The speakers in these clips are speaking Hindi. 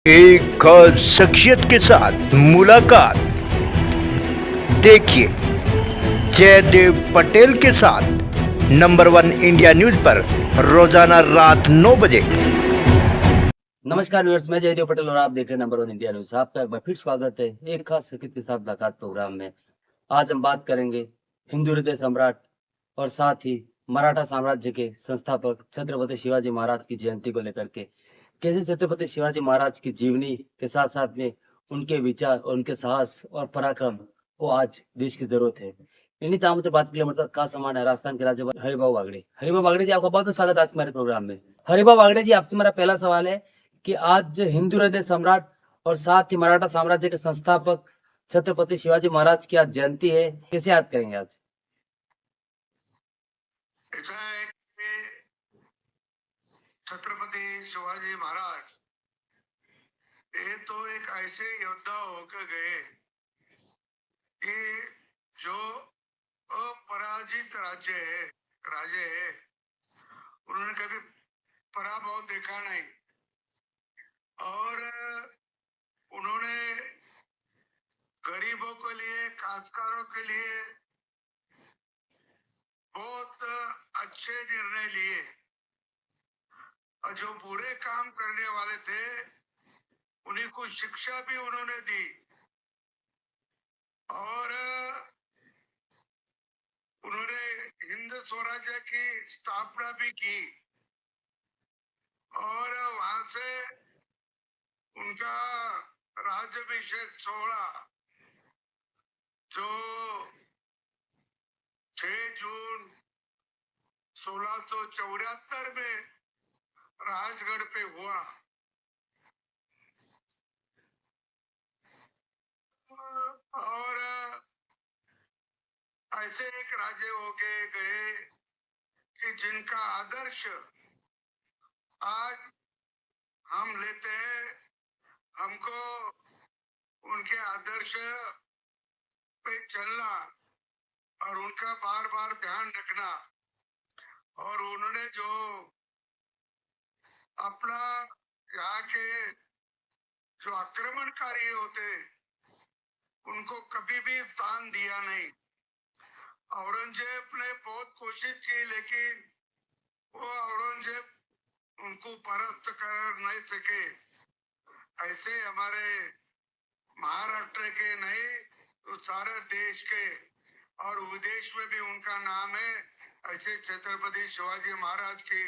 एक खास शख्सियत के साथ मुलाकात। देखिए जयदेव पटेल के साथ नंबर 1 इंडिया न्यूज पर रोजाना रात 9 बजे। नमस्कार व्यूअर्स, मैं जयदेव पटेल और आप देख रहे हैं नंबर 1 इंडिया न्यूज। आपका एक बार फिर स्वागत है एक खास शख्सियत के साथ मुलाकात प्रोग्राम में। आज हम बात करेंगे हिंदू हृदय सम्राट और साथ ही मराठा साम्राज्य के संस्थापक छत्रपति शिवाजी महाराज की जयंती को लेकर के। कैसे छत्रपति शिवाजी महाराज की जीवनी के साथ साथ में उनके विचार और उनके साहस और पराक्रम को आज देश की जरूरत है। इन्हीं तामों से बात के लिए हमारे साथ खास समान है राजस्थान के राज्यपाल हरिभाऊ बागड़े। हरिभाऊ बागड़े जी, आपका बहुत बहुत स्वागत है आज हमारे प्रोग्राम में। हरिभाऊ बागड़े जी, आपसे मेरा पहला सवाल है कि आज हिंदू हृदय सम्राट और साथ ही मराठा साम्राज्य के संस्थापक छत्रपति शिवाजी महाराज की आज जयंती है, कैसे याद करेंगे आज? ऐसा है कि छत्रपति शिवाजी महाराज ये तो एक ऐसे योद्धा होकर गए कि जो अपराजित राजे है, उन्होंने कभी पराभव देखा नहीं और उन्होंने गरीबों के लिए, काश्तकारों के लिए बहुत अच्छे निर्णय लिए और जो बुरे काम करने वाले थे उन्हीं को शिक्षा भी उन्होंने दी और उन्होंने हिंद स्वराज्य की स्थापना भी की और वहां से उनका राज्याभिषेक सोहला जो 6 जून 1674 में राजगढ़ पे हुआ और ऐसे एक राजे हो गए कि जिनका आदर्श आज हम लेते हैं। हमको उनके आदर्श पे चलना और उनका बार बार ध्यान रखना और उन्होंने जो अपना यहाँ के जो आक्रमणकारी होते उनको कभी भी स्थान दिया नहीं। औरंगजेब ने बहुत कोशिश की लेकिन वो औरंगजेब उनको परास्त कर नहीं सके। ऐसे हमारे महाराष्ट्र के नहीं तो सारे देश के और विदेश में भी उनका नाम है। ऐसे छत्रपति शिवाजी महाराज की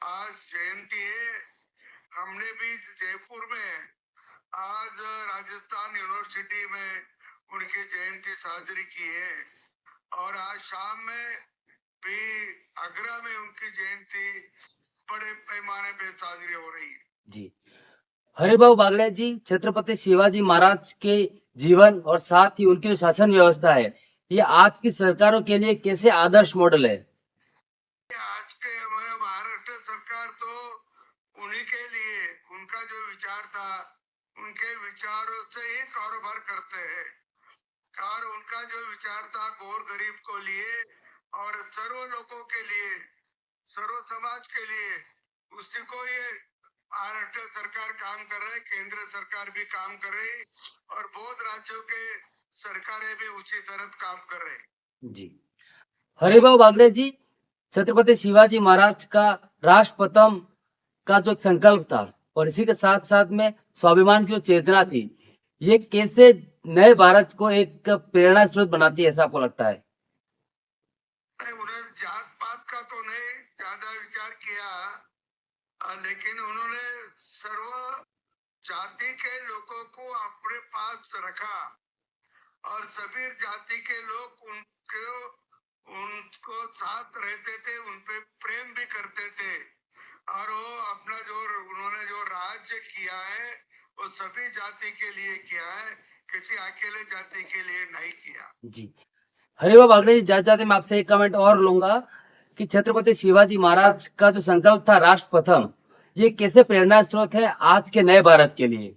आज जयंती है। हमने भी जयपुर में आज राजस्थान यूनिवर्सिटी में उनकी जयंती साजरी की है और आज शाम में भी आगरा में उनकी जयंती बड़े पैमाने पे साजरी हो रही है। जी, हरिभाऊ बागड़े जी, छत्रपति शिवाजी महाराज के जीवन और साथ ही उनकी शासन व्यवस्था है, ये आज की सरकारों के लिए कैसे आदर्श मॉडल है? आज के हमारे महाराष्ट्र सरकार तो उन्हीं के लिए उनका जो विचार था उनके विचारों से ही कारोबार करते हैं और उनका जो विचार था गौर गरीब को लिए और सर्व लोगों के लिए, सर्व समाज के लिए, उसी को ये महाराष्ट्र सरकार काम कर रहे, केंद्र सरकार भी काम कर रही और बहुत राज्यों के सरकारें भी उसी तरफ काम कर रहे। जी, हरिभाऊ बागड़े जी, छत्रपति शिवाजी महाराज का राष्ट्रप्रथम का जो संकल्प था और इसी के साथ साथ में स्वाभिमान की जो चेतना थी, ये कैसे नए भारत को एक प्रेरणा स्रोत बनाती है, ऐसा आपको लगता है? उन्हें जात पात का तो नहीं ज्यादा विचार किया लेकिन उन्होंने सर्व जाति के लोगों को अपने पास रखा और सभी जाति के लोग उनको साथ रहते थे, उनपे प्रेम भी करते थे और वो अपना जो उन्होंने जो राज्य किया है वो सभी जाति के लिए किया है, किसी अकेले जाति के लिए नहीं किया। जी, हरिभाऊ बागड़े जी, जाते मैं आपसे एक कमेंट और लूंगा कि छत्रपति शिवाजी महाराज का जो संकल्प था राष्ट्र प्रथम, ये कैसे प्रेरणा स्रोत है आज के नए भारत के लिए?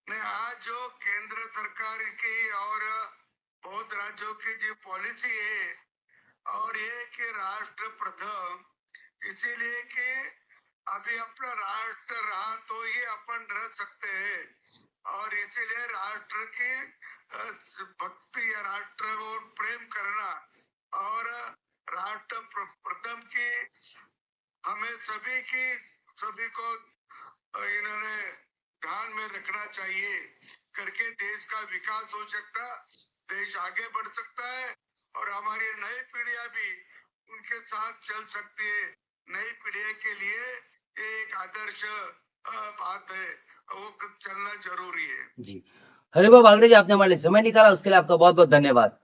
आज जो केंद्र सरकार की और बहुत राज्यों की जो पॉलिसी है और ये कि राष्ट्र प्रथम, इसीलिए कि अभी अपना राष्ट्र रहा तो ये अपन रह सकते हैं। और इसीलिए राष्ट्र की भक्ति या राष्ट्र को प्रेम करना और राष्ट्र प्रथम की हमें सभी को इन्होंने ध्यान में रखना चाहिए करके देश का विकास हो सकता, देश आगे बढ़ सकता है और हमारी नई पीढ़ियां भी उनके साथ चल सकती है। नई पीढ़ी के लिए एक आदर्श बात है, वो चलना जरूरी है। जी, हरिभाऊ बागड़े जी, आपने हमारे लिए समय निकाला, उसके लिए आपका बहुत बहुत धन्यवाद।